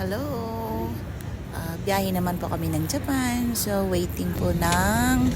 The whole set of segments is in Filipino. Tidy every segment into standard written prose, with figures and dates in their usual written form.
Hello! Biyahe naman po kami ng Japan. So, waiting po ng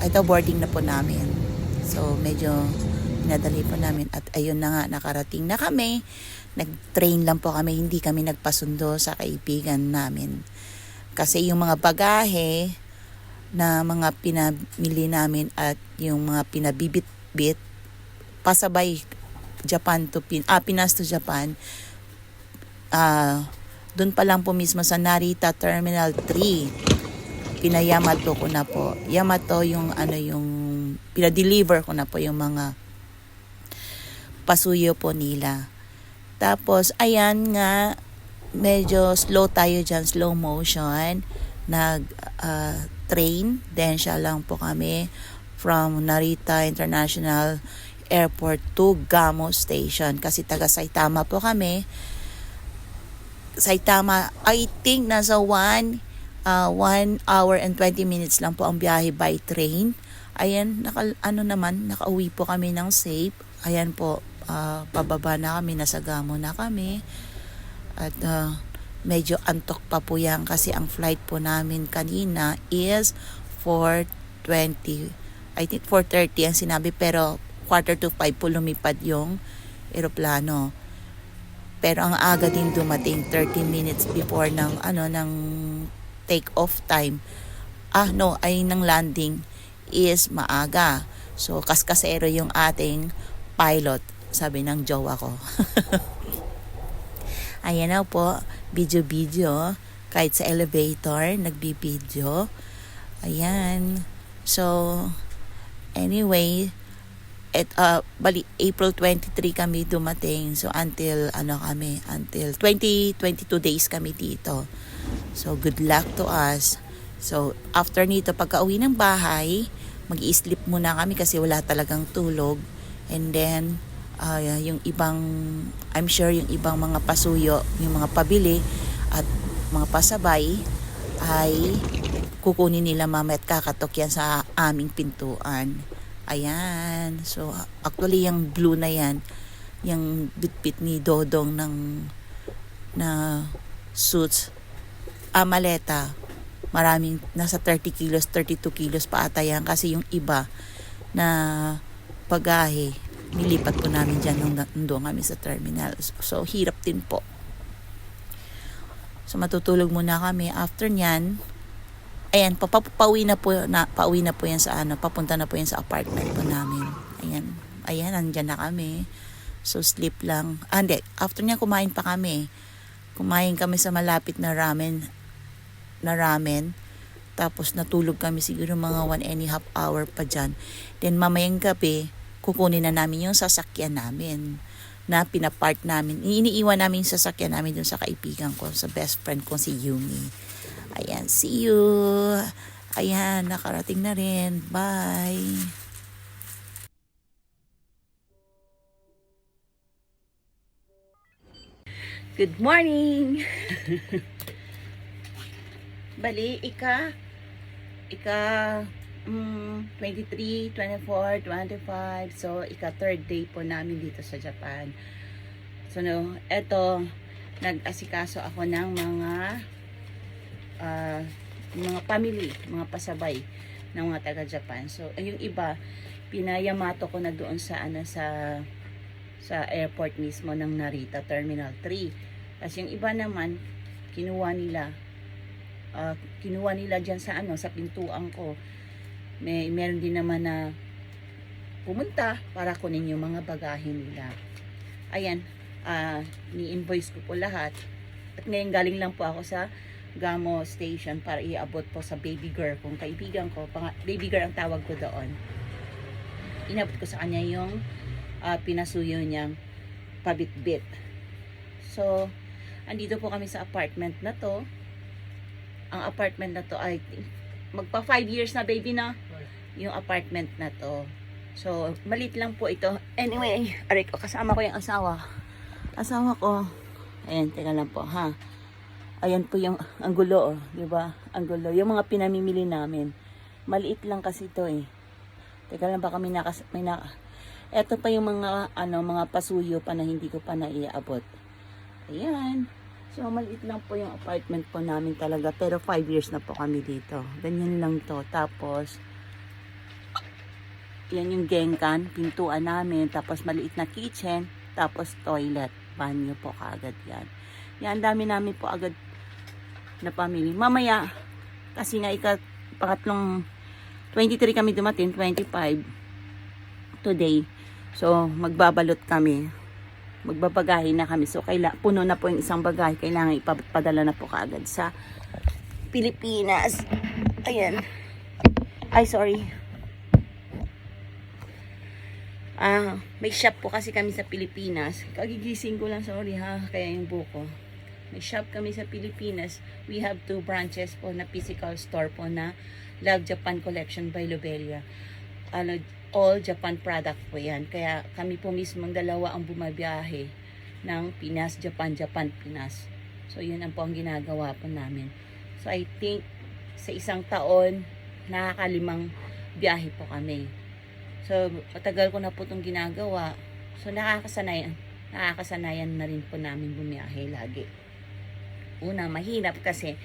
ito boarding na po namin. So, medyo pinadali po namin. At ayun na nga, nakarating na kami. Nag-train lang po kami. Hindi kami nagpasundo sa kaibigan namin. Kasi yung mga bagahe na mga pinamili namin at yung mga pinabibit-bit, pasabay Pinas to Japan, doon pa lang po mismo sa Narita Terminal 3 pinayamato ko na po. Yamato yung pinadeliver ko na po yung mga pasuyo po nila. Tapos ayan nga, medyo slow tayo dyan, slow motion. Train, then siya lang po kami from Narita International Airport to Gamo Station. Kasi taga Saitama po kami. Saitama, I think nasa 1 hour and 20 minutes lang po ang biyahe by train. Ayan, nakauwi po kami ng safe. Ayan po, pababa na kami, nasa Gamo na kami. At medyo antok pa po yan kasi ang flight po namin kanina is 4:20. I think 4:30 ang sinabi, pero 4:45 po lumipad yung eroplano. Pero ang aga din dumating, 30 minutes before ng take off time. Ng landing is maaga. So kaskasero yung ating pilot, sabi ng jowa ko. Ayan na po, video kahit sa elevator nagbibideo. Ayan. So anyway, April 23 kami dumating. So until 22 days kami dito. So good luck to us. So after nito, pagka-uwi ng bahay, mag-i-sleep muna kami kasi wala talagang tulog. And then yung ibang, I'm sure yung ibang mga pasuyo, yung mga pabili at mga pasabay ay kukunin nila mamaya at kakatok yan sa aming pintuan. Ayan. So, actually, yung blue na yan, yung bitbit ni Dodong na suits, maleta, maraming, nasa 30 kilos, 32 kilos pa ata yan. Kasi yung iba na bagahe, nilipat po namin dyan nung nandun kami sa terminal. So, hirap din po. So, matutulog muna kami. After nyan, ayan, pauwi na po yan sa papunta na po yan sa apartment po namin. Ayan, nandyan na kami. So, sleep lang. Hindi, after niya kumain pa kami. Kumain kami sa malapit na ramen. Tapos natulog kami siguro mga 1.5 hour pa dyan. Then mamayang gabi, kukunin na namin yung sasakyan namin na pinapark namin. Iniiwan namin yung sasakyan namin dun sa kaibigan ko, sa best friend ko si Yumi. Ayan, see you. Ayan, nakarating na rin. Bye. Good morning. Bali, ika 23, 24, 25. So, third day po namin dito sa Japan. So, eto, nag-asikaso ako ng mga family, mga pasabay ng mga taga-Japan. So, yung iba, pinayamato ko na doon sa airport mismo ng Narita Terminal 3. Tapos yung iba naman, kinuha nila dyan sa pintuan ko. Meron din naman na pumunta para kunin yung mga bagahe nila. Ayan, ni-invoice ko po lahat. At ngayon galing lang po ako sa Gamo Station para iabot po sa baby girl kung kaibigan ko. Baby girl ang tawag ko doon. Inabot ko sa kanya yung pinasuyo niyang pabitbit. So, andito po kami sa apartment na to. Ang apartment na to ay magpa 5 years na, baby, na yung apartment na to. So, maliit lang po ito. Anyway, aray ko, kasama ko yung asawa ko. Ayan, teka lang po, ha. Ayan po yung anggulo, diba? Anggulo, yung mga pinamimili namin. Maliit lang kasi ito eh. Teka lang, baka eto pa yung mga pasuyo pa na hindi ko pa naiabot. Ayan. So, maliit lang po yung apartment po namin talaga. Pero 5 years na po kami dito. Ganyan lang to. Tapos, yan yung genkan, pintuan namin. Tapos, maliit na kitchen. Tapos, toilet. Banyo po kaagad yan. Yan, dami namin po agad na family. Mamaya, kasi nga pangatlong 23 kami dumating, 25 today. So, magbabalot kami. Magbabagahe na kami. So, puno na po yung isang bagahe. Kailangan ipapadala na po kaagad sa Pilipinas. Ayan. Ay, sorry. May shop po kasi kami sa Pilipinas. Kagigising ko lang, sorry ha. Kaya yung buko. May shop kami sa Pilipinas. We have 2 branches po na physical store po na Love Japan Collection by Lobelia. All Japan product po yan. Kaya kami po mismo ang dalawa ang bumabiyahe ng Pinas, Japan, Japan, Pinas. So, yun ang po ang ginagawa po namin. So, I think sa isang taon, nakakalimang biyahe po kami. So, matagal ko na po itong ginagawa. So, nakakasanayan na rin po namin bumiyahe lagi. Una, mahirap kasi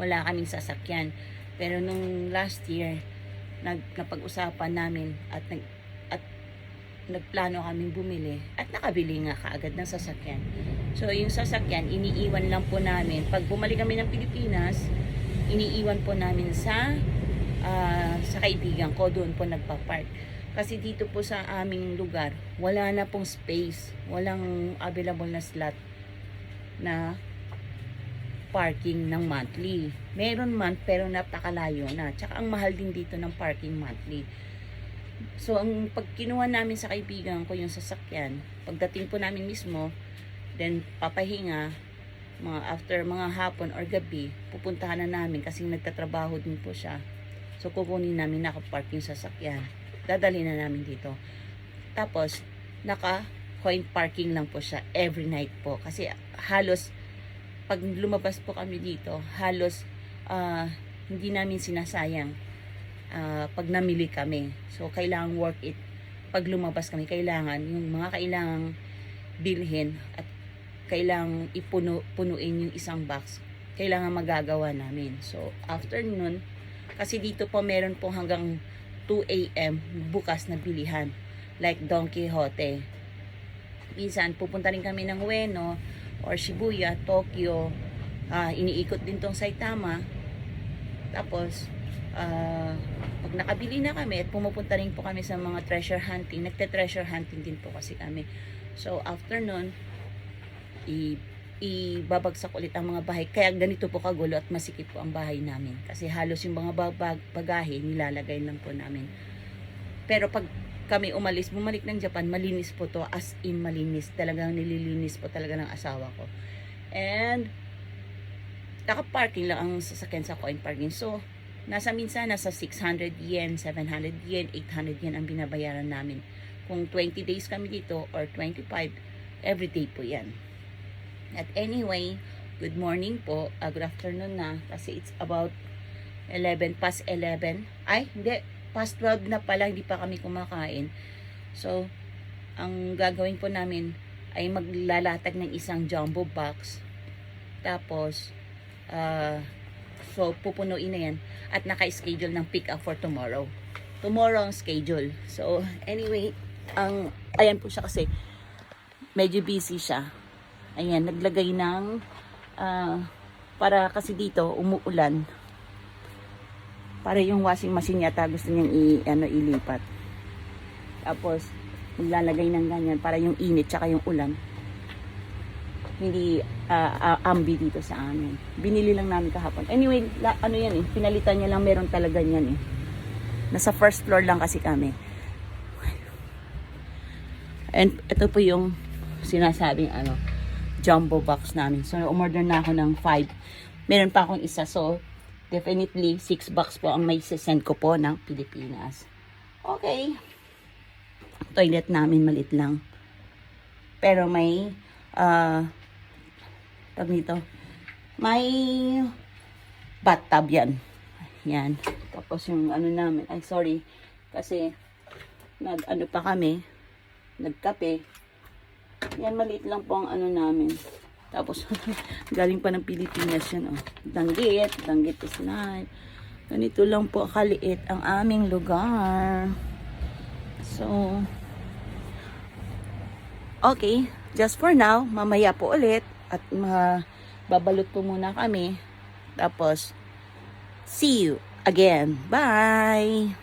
wala kaming sasakyan. Pero nung last year, napag-usapan namin at nagplano kaming bumili at nakabili nga kaagad ng sasakyan. So, yung sasakyan, iniiwan lang po namin. Pag bumalik kami ng Pilipinas, iniiwan po namin sa kaibigan ko. Doon po nagpa-park. Kasi dito po sa aming lugar, wala na pong space. Walang available na slot na parking ng monthly. Meron man, pero napakalayo na. Tsaka ang mahal din dito ng parking monthly. So, pag kinuha namin sa kaibigan ko yung sasakyan, pagdating po namin mismo, then papahinga, after mga hapon or gabi, pupuntahan na namin kasi nagtatrabaho din po siya. So, kukunin namin nakapark yung sasakyan. Dadali na namin dito. Tapos, naka-coin parking lang po siya every night po. Kasi halos pag lumabas po kami dito, halos hindi namin sinasayang pag namili kami. So, kailangan worth it. Pag lumabas kami, kailangan yung mga kailangang bilhin at kailangang punuin yung isang box. Kailangan magagawa namin. So, after nun, kasi dito po meron po hanggang 2 a.m. bukas na bilihan. Like Don Quixote. Minsan, pupunta rin kami ng Ueno, or Shibuya, Tokyo, iniikot din tong Saitama. Tapos, pag nakabili na kami at pumupunta rin po kami sa mga treasure hunting, nagte-treasure hunting din po kasi kami. So, after nun, ibabagsak ulit ang mga bahay. Kaya ganito po kagulo at masikip po ang bahay namin. Kasi halos yung mga bagahe, nilalagay lang po namin. Pero pag kami bumalik ng Japan, malinis po to, as in malinis. Talagang nililinis po talaga ng asawa ko. And, naka-parking lang ang sasakyan sa coin parking. So, nasa 600 yen, 700 yen, 800 yen ang binabayaran namin. Kung 20 days kami dito, or 25, everyday po yan. At anyway, good morning po, good afternoon na, kasi it's about 11 past 11. Ay, hindi. Past 12 na pala, hindi pa kami kumakain. So, ang gagawin po namin ay maglalatag ng isang jumbo box. Tapos, so, pupunuin na yan. At naka-schedule ng pick up for tomorrow. Tomorrow ang schedule. So, anyway, ayan po siya kasi medyo busy siya. Ayan, naglagay ng, para kasi dito, umuulan. Para yung washing machine yata gusto niyang ilipat. Tapos, maglalagay ng ganyan para yung init tsaka yung ulan. Hindi ambi dito sa amin. Binili lang namin kahapon. Anyway, yan eh, pinalitan niya lang, meron talaga yan eh. Nasa first floor lang kasi kami. And ito po yung sinasabing jumbo box namin. So, umorder na ako ng 5. Meron pa akong isa. So, definitely, 6 box po ang may send ko po ng Pilipinas. Okay. Toilet namin, maliit lang. Pero may, may bathtub yan. Yan. Tapos yung namin, ay sorry, kasi, pa kami, nagkape. Yan, maliit lang po ang namin. Tapos, galing pa ng Pilipinas yan, oh. Danggit is nice. Ganito lang po kaliit ang aming lugar. So, okay. Just for now, mamaya po ulit. At babalot po muna kami. Tapos, see you again. Bye!